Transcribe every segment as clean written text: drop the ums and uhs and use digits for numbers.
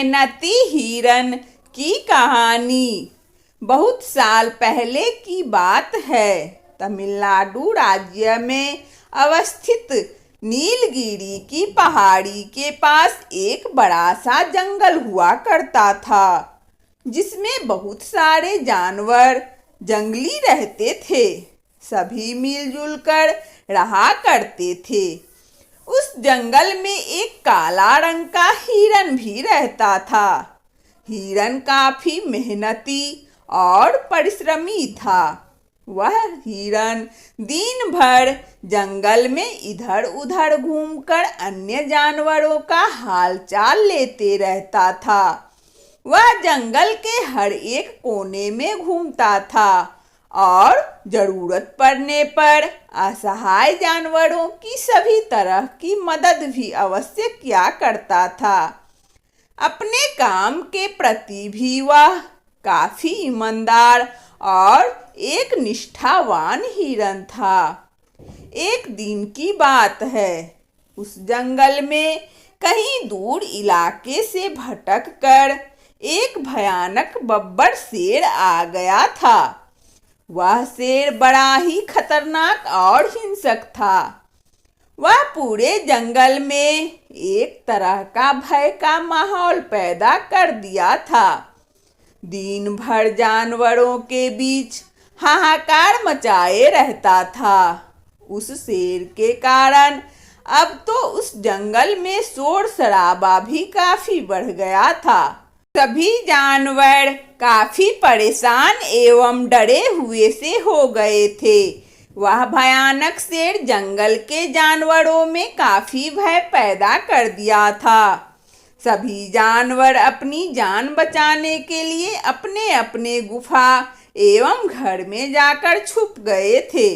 मेहनती हिरन की कहानी। बहुत साल पहले की बात है। तमिलनाडु राज्य में अवस्थित नीलगिरी की पहाड़ी के पास एक बड़ा सा जंगल हुआ करता था, जिसमें बहुत सारे जानवर जंगली रहते थे। सभी मिलजुल कर रहा करते थे। उस जंगल में एक काला रंग का हिरन भी रहता था। हिरन काफी मेहनती और परिश्रमी था। वह हिरन दिन भर जंगल में इधर उधर घूमकर अन्य जानवरों का हालचाल लेते रहता था। वह जंगल के हर एक कोने में घूमता था और जरूरत पड़ने पर असहाय जानवरों की सभी तरह की मदद भी अवश्य किया करता था। अपने काम के प्रति भी वह काफी ईमानदार और एक निष्ठावान हिरन था। एक दिन की बात है। उस जंगल में कहीं दूर इलाके से भटक कर एक भयानक बब्बर शेर आ गया था। वह शेर बड़ा ही खतरनाक और हिंसक था। वह पूरे जंगल में एक तरह का भय का माहौल पैदा कर दिया था। दिन भर जानवरों के बीच हाहाकार मचाए रहता था। उस शेर के कारण अब तो उस जंगल में शोर शराबा भी काफी बढ़ गया था। सभी जानवर काफी परेशान एवं डरे हुए से हो गए थे। वह भयानक शेर जंगल के जानवरों में काफी भय पैदा कर दिया था। सभी जानवर अपनी जान बचाने के लिए अपने अपने गुफा एवं घर में जाकर छुप गए थे।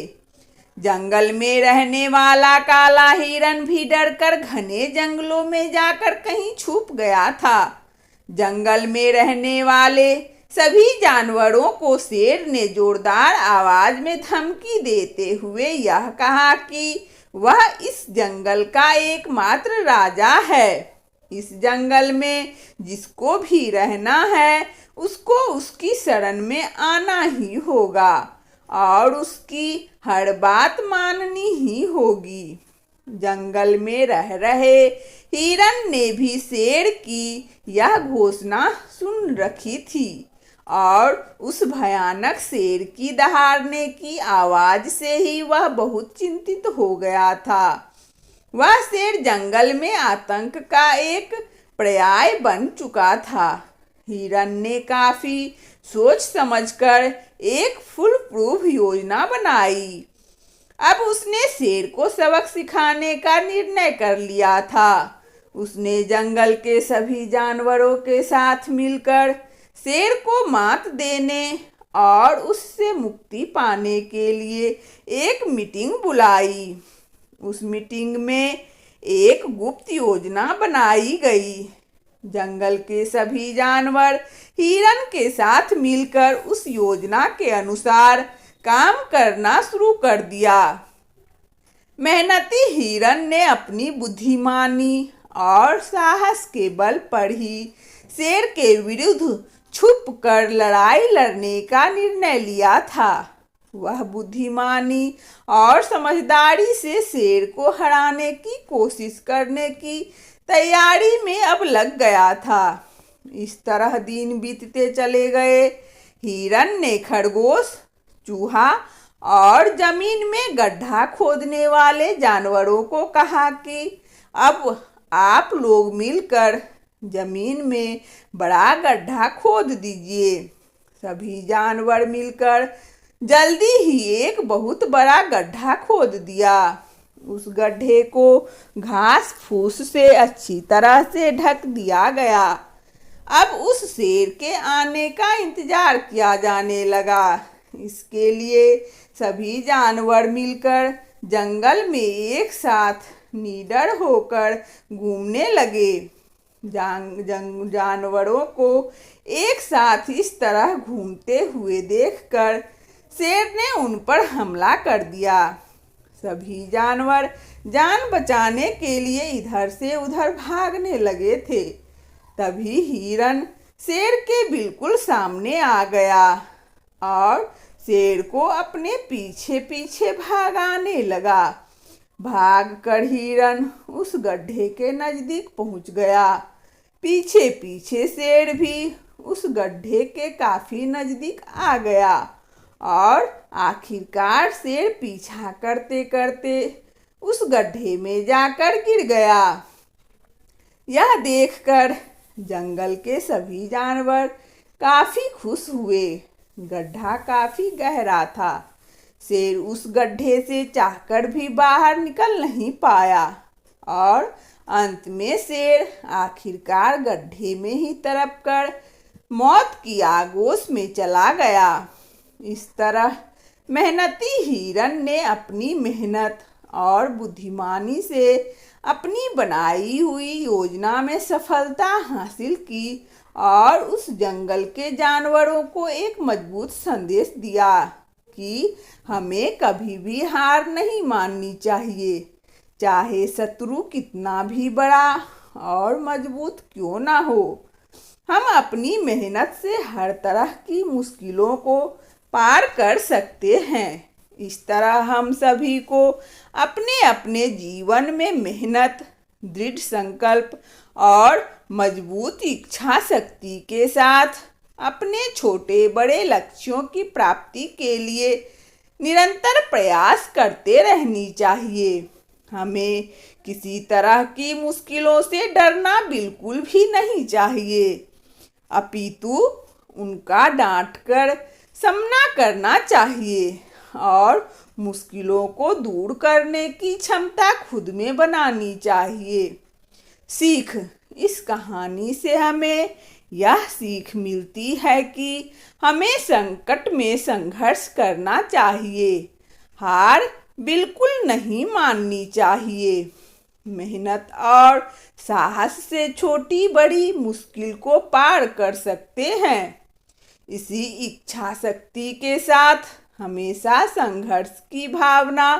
जंगल में रहने वाला काला हिरन भी डरकर घने जंगलों में जाकर कहीं छुप गया था। जंगल में रहने वाले सभी जानवरों को शेर ने जोरदार आवाज में धमकी देते हुए यह कहा कि वह इस जंगल का एकमात्र राजा है। इस जंगल में जिसको भी रहना है उसको उसकी शरण में आना ही होगा और उसकी हर बात माननी ही होगी। जंगल में रह रहे हिरन ने भी शेर की यह घोषणा सुन रखी थी और उस भयानक शेर की दहाड़ने की आवाज से ही वह बहुत चिंतित हो गया था। वह शेर जंगल में आतंक का एक पर्याय बन चुका था। हिरन ने काफी सोच समझकर एक फुल प्रूफ योजना बनाई। अब उसने शेर को सबक सिखाने का निर्णय कर लिया था। उसने जंगल के सभी जानवरों के साथ मिलकर शेर को मात देने और उससे मुक्ति पाने के लिए एक मीटिंग बुलाई। उस मीटिंग में एक गुप्त योजना बनाई गई। जंगल के सभी जानवर हिरन के साथ मिलकर उस योजना के अनुसार काम करना शुरू कर दिया। मेहनती हिरन ने अपनी बुद्धिमानी और साहस के बल पर ही शेर के विरुद्ध छुप कर लड़ाई लड़ने का निर्णय लिया था। वह बुद्धिमानी और समझदारी से शेर को हराने की कोशिश करने की तैयारी में अब लग गया था। इस तरह दिन बीतते चले गए। हिरन ने खरगोश, चूहा और जमीन में गड्ढा खोदने वाले जानवरों को कहा कि अब आप लोग मिलकर जमीन में बड़ा गड्ढा खोद दीजिए। सभी जानवर मिलकर जल्दी ही एक बहुत बड़ा गड्ढा खोद दिया। उस गड्ढे को घास फूस से अच्छी तरह से ढक दिया गया। अब उस शेर के आने का इंतजार किया जाने लगा। इसके लिए सभी जानवर मिलकर जंगल में एक साथ निडर होकर घूमने लगे। जानवरों को एक साथ इस तरह घूमते हुए देखकर शेर ने उन पर हमला कर दिया। सभी जानवर जान बचाने के लिए इधर से उधर भागने लगे थे। तभी हिरन शेर के बिल्कुल सामने आ गया और शेर को अपने पीछे पीछे भागाने लगा। भागकर हिरन उस गड्ढे के नजदीक पहुंच गया। पीछे पीछे शेर भी उस गड्ढे के काफी नजदीक आ गया और आखिरकार शेर पीछा करते करते उस गड्ढे में जाकर गिर गया। यह देखकर जंगल के सभी जानवर काफी खुश हुए। गड्ढा काफी गहरा था। शेर उस गड्ढे से चाहकर भी बाहर निकल नहीं पाया और अंत में शेर आखिरकार गड्ढे में ही तड़प कर मौत की आगोश में चला गया। इस तरह मेहनती हिरन ने अपनी मेहनत और बुद्धिमानी से अपनी बनाई हुई योजना में सफलता हासिल की और उस जंगल के जानवरों को एक मजबूत संदेश दिया कि हमें कभी भी हार नहीं माननी चाहिए, चाहे शत्रु कितना भी बड़ा और मजबूत क्यों ना हो। हम अपनी मेहनत से हर तरह की मुश्किलों को पार कर सकते हैं। इस तरह हम सभी को अपने अपने जीवन में मेहनत, दृढ़ संकल्प और मजबूत इच्छा शक्ति के साथ अपने छोटे बड़े लक्ष्यों की प्राप्ति के लिए निरंतर प्रयास करते रहनी चाहिए। हमें किसी तरह की मुश्किलों से डरना बिल्कुल भी नहीं चाहिए, अपितु उनका डांटकर सामना करना चाहिए और मुश्किलों को दूर करने की क्षमता खुद में बनानी चाहिए। सीख: इस कहानी से हमें यह सीख मिलती है कि हमें संकट में संघर्ष करना चाहिए, हार बिल्कुल नहीं माननी चाहिए। मेहनत और साहस से छोटी बड़ी मुश्किल को पार कर सकते हैं। इसी इच्छा शक्ति के साथ हमेशा संघर्ष की भावना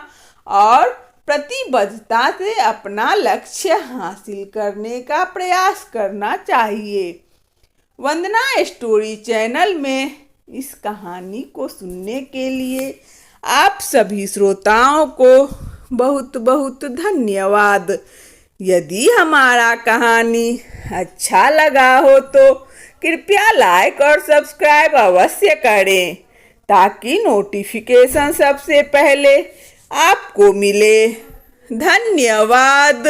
और प्रतिबद्धता से अपना लक्ष्य हासिल करने का प्रयास करना चाहिए। वंदना स्टोरी चैनल में इस कहानी को सुनने के लिए आप सभी श्रोताओं को बहुत बहुत धन्यवाद। यदि हमारा कहानी अच्छा लगा हो तो कृपया लाइक और सब्सक्राइब अवश्य करें ताकि नोटिफिकेशन सबसे पहले आपको मिले। धन्यवाद।